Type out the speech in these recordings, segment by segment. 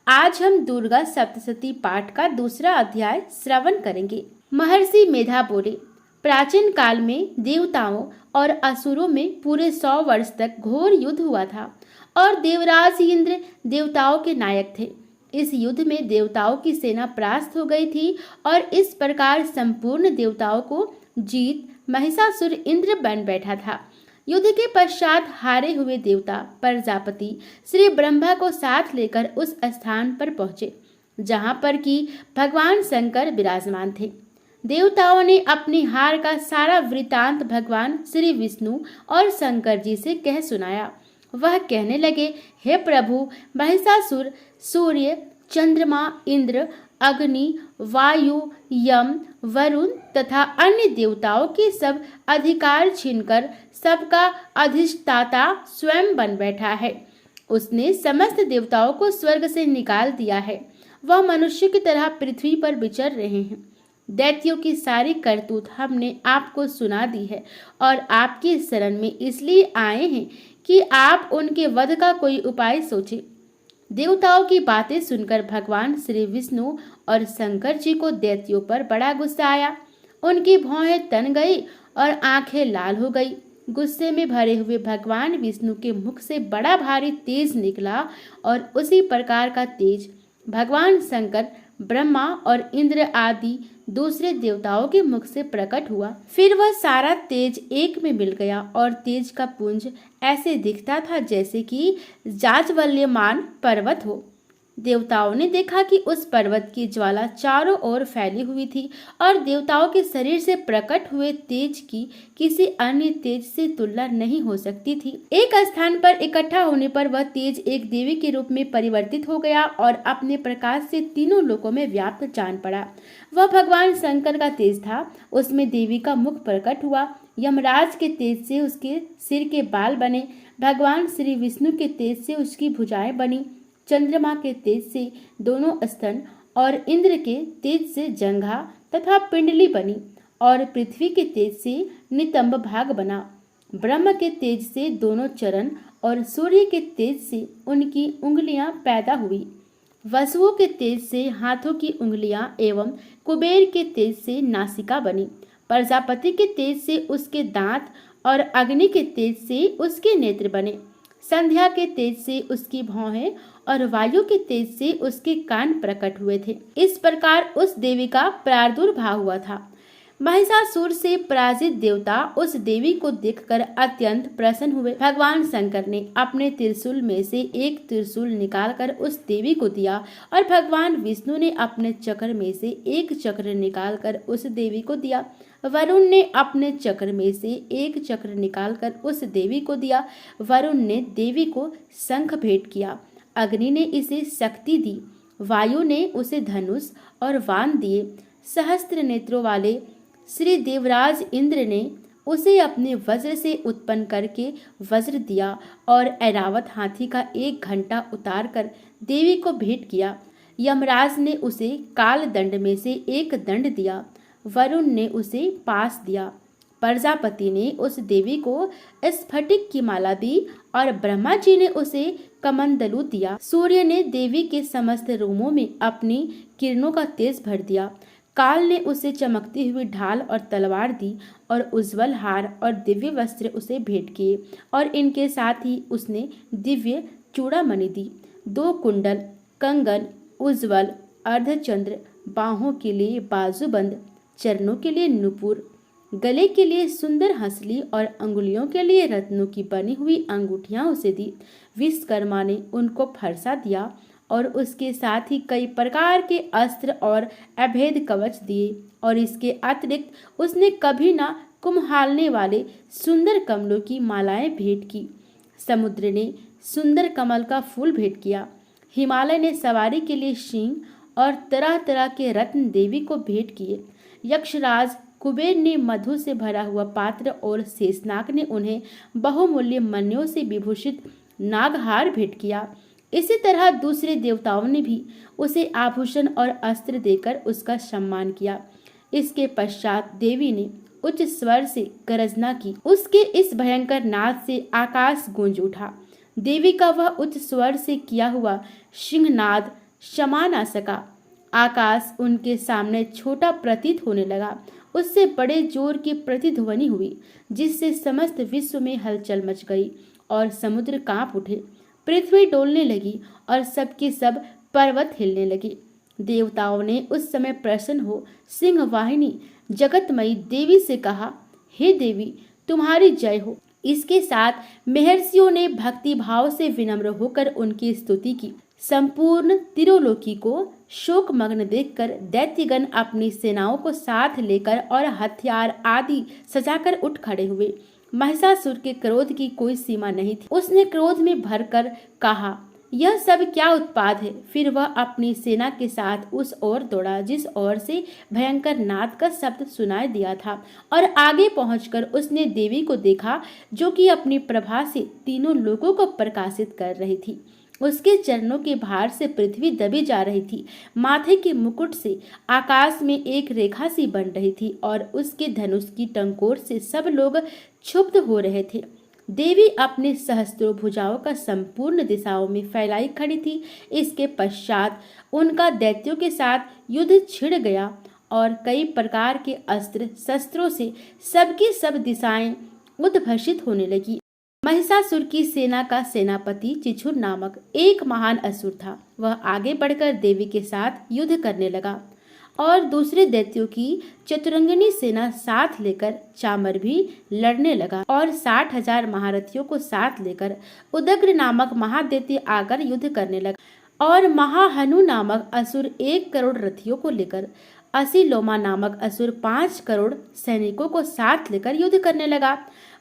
आज हम दुर्गा सप्तशती पाठ का दूसरा अध्याय श्रवण करेंगे। महर्षि मेधा बोले, प्राचीन काल में देवताओं और असुरों में पूरे 100 वर्ष तक घोर युद्ध हुआ था और देवराज इंद्र देवताओं के नायक थे। इस युद्ध में देवताओं की सेना परास्त हो गई थी और इस प्रकार संपूर्ण देवताओं को जीत महिषासुर इंद्र बन बैठा था। युद्ध के पश्चात हारे हुए देवता प्रजापति श्री ब्रह्मा को साथ लेकर उस स्थान पर पहुंचे जहां पर कि भगवान शंकर विराजमान थे। देवताओं ने अपनी हार का सारा वृतांत भगवान श्री विष्णु और शंकर जी से कह सुनाया। वह कहने लगे, हे प्रभु, महिषासुर सूर्य, चंद्रमा, इंद्र, अग्नि, वायु, यम, वरुण तथा अन्य देवताओं के सब अधिकार छीनकर सबका अधिष्ठाता स्वयं बन बैठा है। उसने समस्त देवताओं को स्वर्ग से निकाल दिया है। वह मनुष्य की तरह पृथ्वी पर विचर रहे हैं। दैत्यों की सारी करतूत हमने आपको सुना दी है और आपकी शरण में इसलिए आए हैं कि आप उनके वध का कोई उपाय सोचें। देवताओं की बातें सुनकर भगवान श्री विष्णु और शंकर जी को दैत्यों पर बड़ा गुस्सा आया। उनकी भौहें तन गई और आंखें लाल हो गई। गुस्से में भरे हुए भगवान विष्णु के मुख से बड़ा भारी तेज निकला और उसी प्रकार का तेज भगवान शंकर, ब्रह्मा और इंद्र आदि दूसरे देवताओं के मुख से प्रकट हुआ। फिर वह सारा तेज एक में मिल गया और तेज का पुंज ऐसे दिखता था जैसे कि जाज्वल्यमान पर्वत हो। देवताओं ने देखा कि उस पर्वत की ज्वाला चारों ओर फैली हुई थी और देवताओं के शरीर से प्रकट हुए तेज की किसी अन्य तेज से तुलना नहीं हो सकती थी। एक स्थान पर इकट्ठा होने पर वह तेज एक देवी के रूप में परिवर्तित हो गया और अपने प्रकाश से तीनों लोकों में व्याप्त जान पड़ा। वह भगवान शंकर का तेज था। उसमें देवी का मुख प्रकट हुआ। यमराज के तेज से उसके सिर के बाल बने। भगवान श्री विष्णु के तेज से उसकी भुजाएं बनी। चंद्रमा के तेज से दोनों स्तन और इंद्र के तेज से जंघा तथा पिंडली बनी और पृथ्वी के तेज से नितंब भाग बना। ब्रह्म के तेज से दोनों चरण और सूर्य के तेज से उनकी उंगलियां पैदा हुई। वसुओं के तेज से हाथों की उंगलियां एवं कुबेर के तेज से नासिका बनी। प्रजापति के तेज से उसके दांत और अग्नि के तेज से उसके नेत्र बने। संध्या के तेज से उसकी भौहें और वायु के तेज से उसके कान प्रकट हुए थे। इस प्रकार उस देवी का प्रादुर्भाव हुआ था। महिषासुर से पराजित देवता उस देवी को देखकर अत्यंत प्रसन्न हुए। भगवान शंकर ने अपने त्रिशूल में से एक त्रिशूल निकालकर उस देवी को दिया और भगवान विष्णु ने अपने चक्र में से एक चक्र निकालकर उस देवी को दिया। वरुण ने अपने चक्र में से एक चक्र निकालकर उस देवी को दिया। वरुण ने देवी को शंख भेंट किया। अग्नि ने इसे शक्ति दी। वायु ने उसे धनुष और वाण दिए। सहस्त्र नेत्रों वाले श्री देवराज इंद्र ने उसे अपने वज्र से उत्पन्न करके वज्र दिया और ऐरावत हाथी का एक घंटा उतारकर देवी को भेंट किया। यमराज ने उसे काल दंड में से एक दंड दिया। वरुण ने उसे पास दिया। प्रजापति ने उस देवी को स्फटिक की माला दी और ब्रह्मा जी ने उसे कमंडलू दिया। सूर्य ने देवी के समस्त रोमों में अपनी किरणों का तेज भर दिया। काल ने उसे चमकती हुई ढाल और तलवार दी और उज्जवल हार और दिव्य वस्त्र उसे भेंट किए और इनके साथ ही उसने दिव्य चूड़ामणि दी। 2 कुंडल, कंगन, उज्जवल अर्धचंद्र, बाहों के लिए बाजूबंद, चरणों के लिए नुपुर, गले के लिए सुंदर हंसली और अंगुलियों के लिए रत्नों की बनी हुई अंगूठियां उसे दी। विश्वकर्मा ने उनको फरसा दिया और उसके साथ ही कई प्रकार के अस्त्र और अभेद कवच दिए और इसके अतिरिक्त उसने कभी ना कुम्हालने वाले सुंदर कमलों की मालाएं भेंट की। समुद्र ने सुंदर कमल का फूल भेंट किया। हिमालय ने सवारी के लिए सिंह और तरह तरह के रत्न देवी को भेंट किए। यक्षराज कुबेर ने मधु से भरा हुआ पात्र और शेषनाग ने उन्हें बहुमूल्य मणियों से विभूषित नागहार भेंट किया। इसी तरह दूसरे देवताओं ने भी उसे आभूषण और अस्त्र देकर उसका सम्मान किया। इसके पश्चात देवी ने उच्च स्वर से गर्जना की। उसके इस भयंकर नाद से आकाश गूंज उठा। देवी का वह उच्च स्वर से किया हुआ सिंहनाद क्षमा ना सका। आकाश उनके सामने छोटा प्रतीत होने लगा। उससे बड़े जोर की प्रतिध्वनि हुई, जिससे समस्त विश्व में हलचल मच गई और समुद्र कांप उठे। पृथ्वी डोलने लगी और सबके सब पर्वत हिलने लगे। देवताओं ने उस समय प्रसन्न हो सिंहवाहिनी जगतमयी देवी से कहा, हे देवी, तुम्हारी जय हो। इसके साथ महर्षियों ने भक्ति भाव से विनम्र होकर उनकी स्तुति की। संपूर्ण तिरोलोकी को शोकमग्न देखकर दैत्यगण अपनी सेनाओं को साथ लेकर और हथियार आदि सजाकर उठ खड़े हुए। महिषासुर के क्रोध की कोई सीमा नहीं थी। उसने क्रोध में भरकर कहा, यह सब क्या उत्पात है। फिर वह अपनी सेना के साथ उस ओर दौड़ा जिस ओर से भयंकर नाद का शब्द सुनाई दिया था, और आगे पहुंचकर उसने देवी को देखा, जो कि अपनी प्रभा से तीनों लोगों को प्रकाशित कर रही थी। उसके चरणों के भार से पृथ्वी दबी जा रही थी। माथे के मुकुट से आकाश में एक रेखा सी बन रही थी और उसके धनुष की टंकोर से सब लोग क्षुब्ध हो रहे थे। देवी अपने सहस्त्रों भुजाओं का संपूर्ण दिशाओं में फैलाई खड़ी थी। इसके पश्चात उनका दैत्यों के साथ युद्ध छिड़ गया और कई प्रकार के अस्त्र शस्त्रों से सबकी सब दिशाएं उद्भसित होने लगी। महिषासुर की सेना का सेनापति चिछुर नामक एक महान असुर था। वह आगे बढ़कर देवी के साथ युद्ध करने लगा और दूसरे दैत्यों की चतुरंगिनी सेना साथ लेकर चामर भी लड़ने लगा और 60,000 महारथियों को साथ लेकर उदग्र नामक महादैत्य आकर युद्ध करने लगा और महाहनु नामक असुर 1 करोड़ रथियों को लेकर, असीलोमा नामक असुर 5 करोड़ सैनिकों को साथ लेकर युद्ध करने लगा।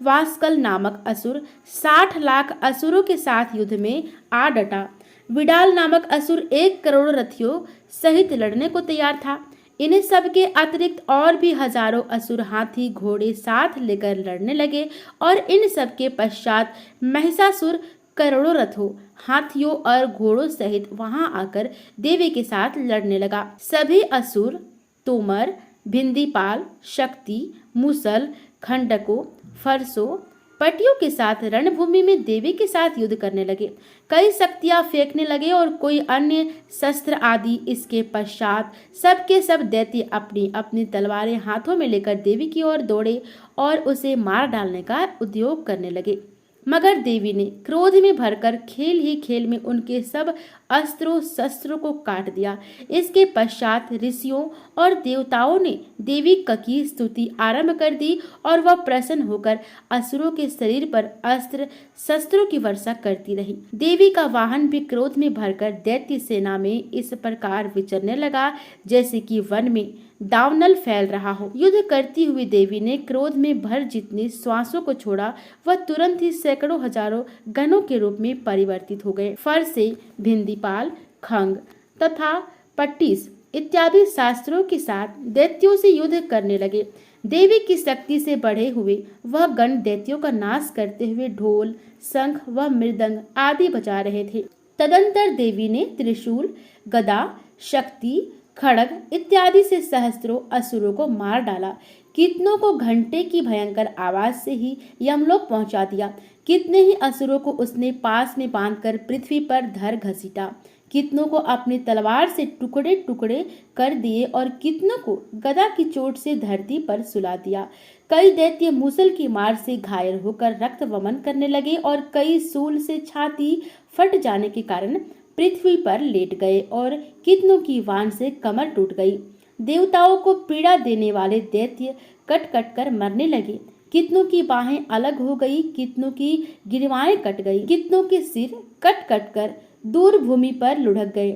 वास्कल नामक असुर 60 लाख असुरों के साथ युद्ध में आ डटा। विडाल नामक असुर 1 करोड़ रथियों सहित लड़ने को तैयार था। इन्हें सबके अतिरिक्त और भी हजारों असुर हाथी घोड़े साथ लेकर लड़ने लगे और इन सबके पश्चात महिषासुर करोड़ों रथों, हाथियों और घोड़ों सहित वहां आकर देवी के साथ लड़ने लगा। सभी असुर तोमर, भिंदीपाल, शक्ति, मुसल, खंडकों, फरसों, पटियों के साथ रणभूमि में देवी के साथ युद्ध करने लगे। कई शक्तियां फेंकने लगे और कोई अन्य शस्त्र आदि। इसके पश्चात सबके सब दैत्य अपनी अपनी तलवारें हाथों में लेकर देवी की ओर दौड़े और उसे मार डालने का उद्योग करने लगे। मगर देवी ने क्रोध में भरकर खेल ही खेल में उनके सब अस्त्रों शस्त्रों को काट दिया। इसके पश्चात ऋषियों और देवताओं ने देवी की स्तुति आरंभ कर दी और वह प्रसन्न होकर असुरों के शरीर पर अस्त्र शस्त्रों की वर्षा करती रही। देवी का वाहन भी क्रोध में भरकर दैत्य सेना में इस प्रकार विचरने लगा जैसे कि वन में दावनल फैल रहा हो। युद्ध करती हुई देवी ने क्रोध में भर जितने श्वासों को छोड़ा, वह तुरंत ही सैकड़ों हजारों गणों के रूप में परिवर्तित हो गए। फर से भिंदीपाल, खंग तथा पट्टिस इत्यादि शास्त्रों के साथ दैत्यों से युद्ध करने लगे। देवी की शक्ति से बढ़े हुए वह गण दैत्यों का नाश करते हुए ढोल, शंख व मृदंग आदि बजा रहे थे। तदंतर देवी ने त्रिशूल, गदा, शक्ति, खड़ग इत्यादि से सहस्त्रों असुरों को मार डाला। कितनों को घंटे की भयंकर आवाज से ही यमलोक पहुंचा दिया। कितने ही असुरों को उसने पास में बांधकर पृथ्वी पर धर घसीटा। कितनों को अपनी तलवार से टुकड़े टुकड़े कर दिए और कितनों को गदा की चोट से धरती पर सुला दिया। कई दैत्य मूसल की मार से घायल होकर रक्त वमन करने लगे और कई सूल से छाती फट जाने के कारण पृथ्वी पर लेट गए और कितनों की वाण से कमर टूट गई। देवताओं को पीड़ा देने वाले दैत्य कट कट कर मरने लगे। कितनों की बाहें अलग हो गई, कितनों की गिरवाएं कट गई, कितनों के सिर कट कट कर दूर भूमि पर लुढ़क गए,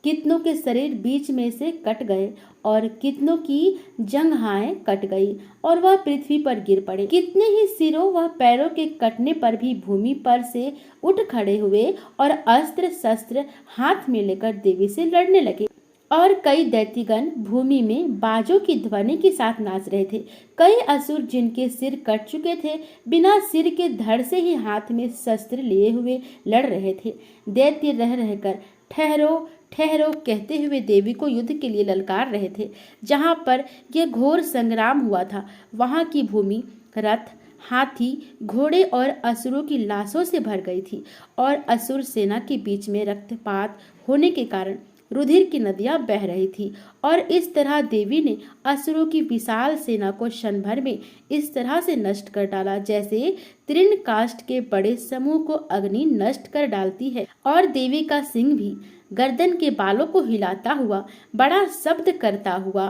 कितनों के शरीर बीच में से कट गए और कितनों की जंघाएं कट गई और वह पृथ्वी पर गिर पड़े। कितने ही सिरों व पैरों के कटने पर भी भूमि पर से उठ खड़े हुए और अस्त्र शस्त्र हाथ में लेकर देवी से लड़ने लगे। और कई दैत्यगण भूमि में बाजों की ध्वनि के साथ नाच रहे थे। कई असुर जिनके सिर कट चुके थे, बिना सिर के धड़ से ही हाथ में शस्त्र लिए हुए लड़ रहे थे। दैत्य रह रहकर ठहरो ठहरो कहते हुए देवी को युद्ध के लिए ललकार रहे थे। जहाँ पर यह घोर संग्राम हुआ था, वहाँ की भूमि रथ, हाथी, घोड़े और असुरों की लाशों से भर गई थी और असुर सेना के बीच में रक्तपात होने के कारण रुधिर की नदियां बह रही थी। और इस तरह देवी ने असुरों की विशाल सेना को क्षण भर में इस तरह से नष्ट कर डाला जैसे तृणकाष्ठ के बड़े समूह को अग्नि नष्ट कर डालती है। और देवी का सिंह भी गर्दन के बालों को हिलाता हुआ बड़ा शब्द करता हुआ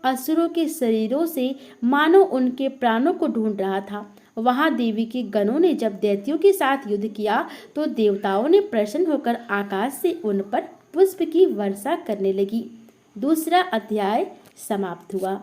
असुरों के शरीरों से मानो उनके प्राणों को ढूंढ रहा था। वहां देवी के गणों ने जब दैत्यों के साथ युद्ध किया तो देवताओं ने प्रसन्न होकर आकाश से उन पर पुष्प की वर्षा करने लगी। दूसरा अध्याय समाप्त हुआ।